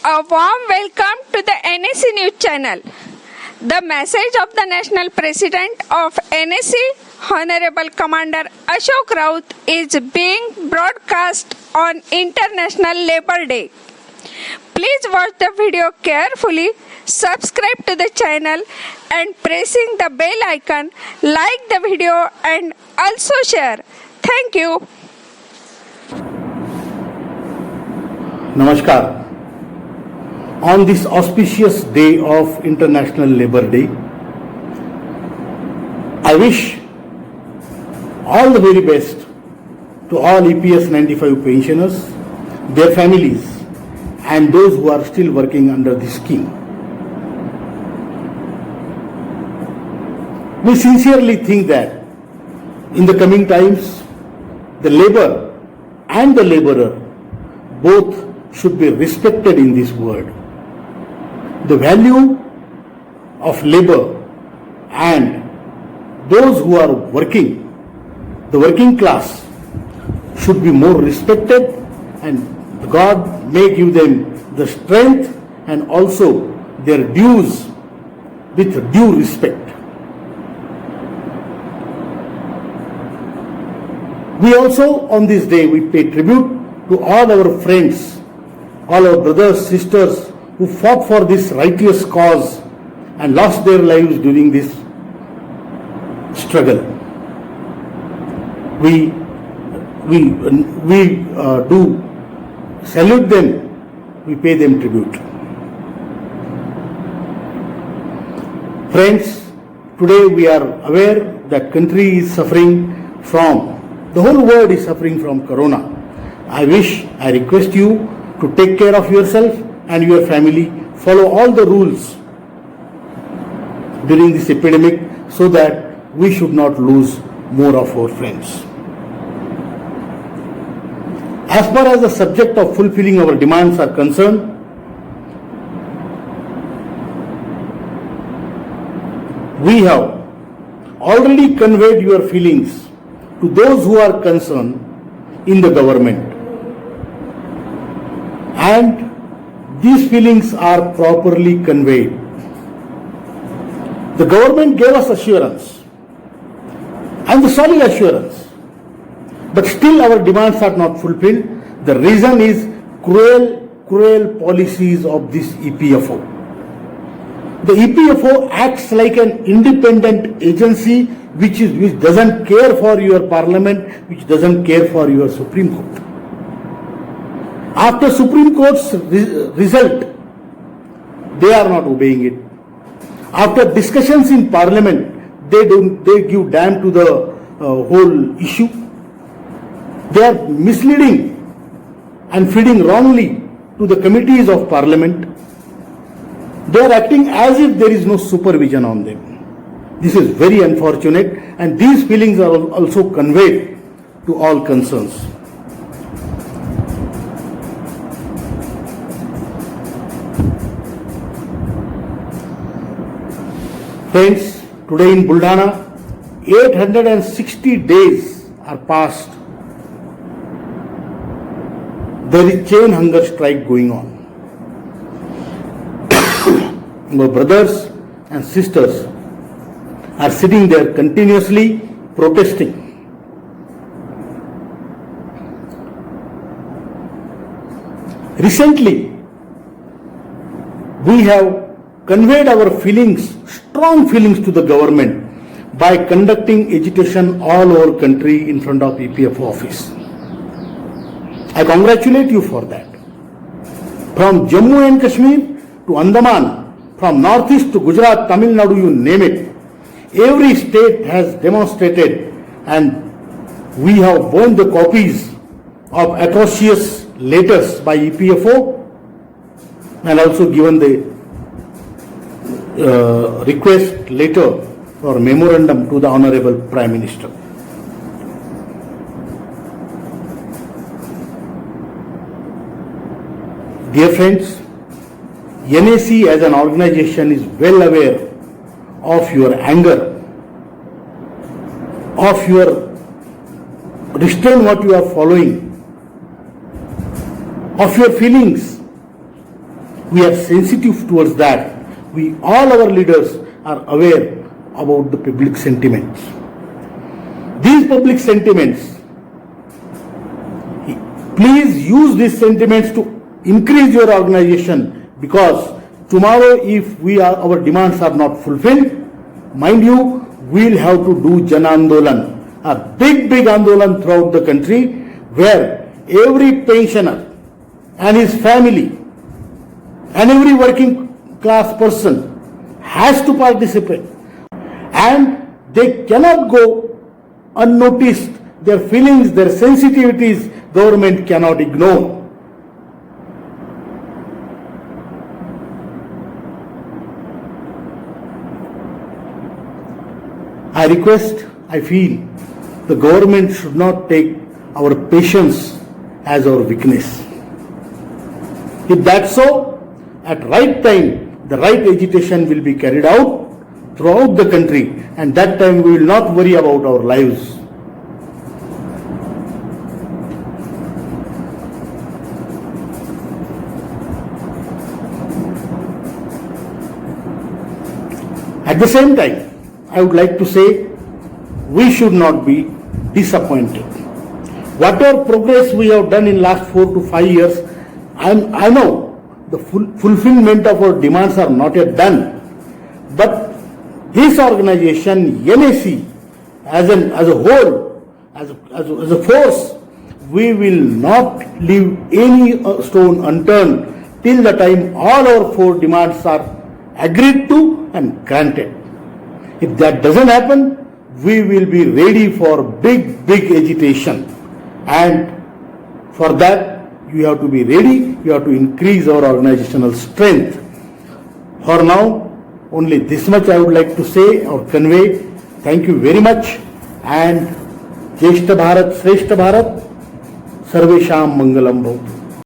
A warm welcome to the NSC News Channel. The message of the National President of NSC, Honorable Commander Ashok Raut, is being broadcast on International Labour Day. Please watch the video carefully, subscribe to the channel and pressing the bell icon, like the video and also share. Thank you. Namaskar. On this auspicious day of International Labour Day, I wish all the very best to all EPS 95 pensioners, their families and those who are still working under this scheme. We sincerely think that in the coming times, the labour and the labourer both should be respected in this world. The value of labour and those who are working, the working class, should be more respected, and God may give them the strength and also their dues with due respect. We also on this day we pay tribute to all our friends, all our brothers, sisters who fought for this righteous cause and lost their lives during this struggle. We do salute them, we pay them tribute. Friends, today we are aware that country is suffering from, the whole world is suffering from Corona. I request you to take care of yourself and your family, follow all the rules during this epidemic so that we should not lose more of our friends. As far as the subject of fulfilling our demands are concerned, we have already conveyed your feelings to those who are concerned in the government, and these feelings are properly conveyed. The government gave us assurance, and the solid assurance, but still our demands are not fulfilled. The reason is cruel policies of this EPFO. The EPFO acts like an independent agency which doesn't care for your parliament, which doesn't care for your Supreme Court. After Supreme Court's result, they are not obeying it. After discussions in Parliament, they give damn to the whole issue. They are misleading and feeding wrongly to the committees of Parliament. They are acting as if there is no supervision on them. This is very unfortunate, and these feelings are also conveyed to all concerns. Friends, today in Buldhana, 860 days are past. There is chain hunger strike going on. Our brothers and sisters are sitting there continuously protesting. Recently, we have conveyed our feelings, strong feelings to the government by conducting agitation all over country in front of EPFO office. I congratulate you for that. From Jammu and Kashmir to Andaman, from Northeast to Gujarat, Tamil Nadu, you name it, every state has demonstrated, and we have borne the copies of atrocious letters by EPFO and also given the request letter or memorandum to the Honorable Prime Minister. Dear friends, NAC as an organization is well aware of your anger, of your restraint what you are following, of your feelings, we are sensitive towards that. We, all our leaders are aware about the public sentiments. These public sentiments, please use these sentiments to increase your organization, because tomorrow if our demands are not fulfilled, mind you, we'll have to do Jan Andolan, a big Andolan throughout the country, where every pensioner and his family and every working class person has to participate, and they cannot go unnoticed. Their feelings, their sensitivities, government cannot ignore. I request, I feel, the government should not take our patience as our weakness. If that's so, at right time, the right agitation will be carried out throughout the country, and that time we will not worry about our lives. At the same time, I would like to say we should not be disappointed. Whatever progress we have done in last 4 to 5 years, I know the fulfillment of our demands are not yet done, but this organization, NAC, as a whole, as a force, we will not leave any stone unturned till the time all our 4 demands are agreed to and granted. If that doesn't happen, we will be ready for big agitation, and for that you have to be ready, you have to increase our organizational strength. For now, only this much I would like to say or convey. Thank you very much, and Jeshta Bharat, Shreshta Bharat, Sarvesham Mangalam Bhavatu.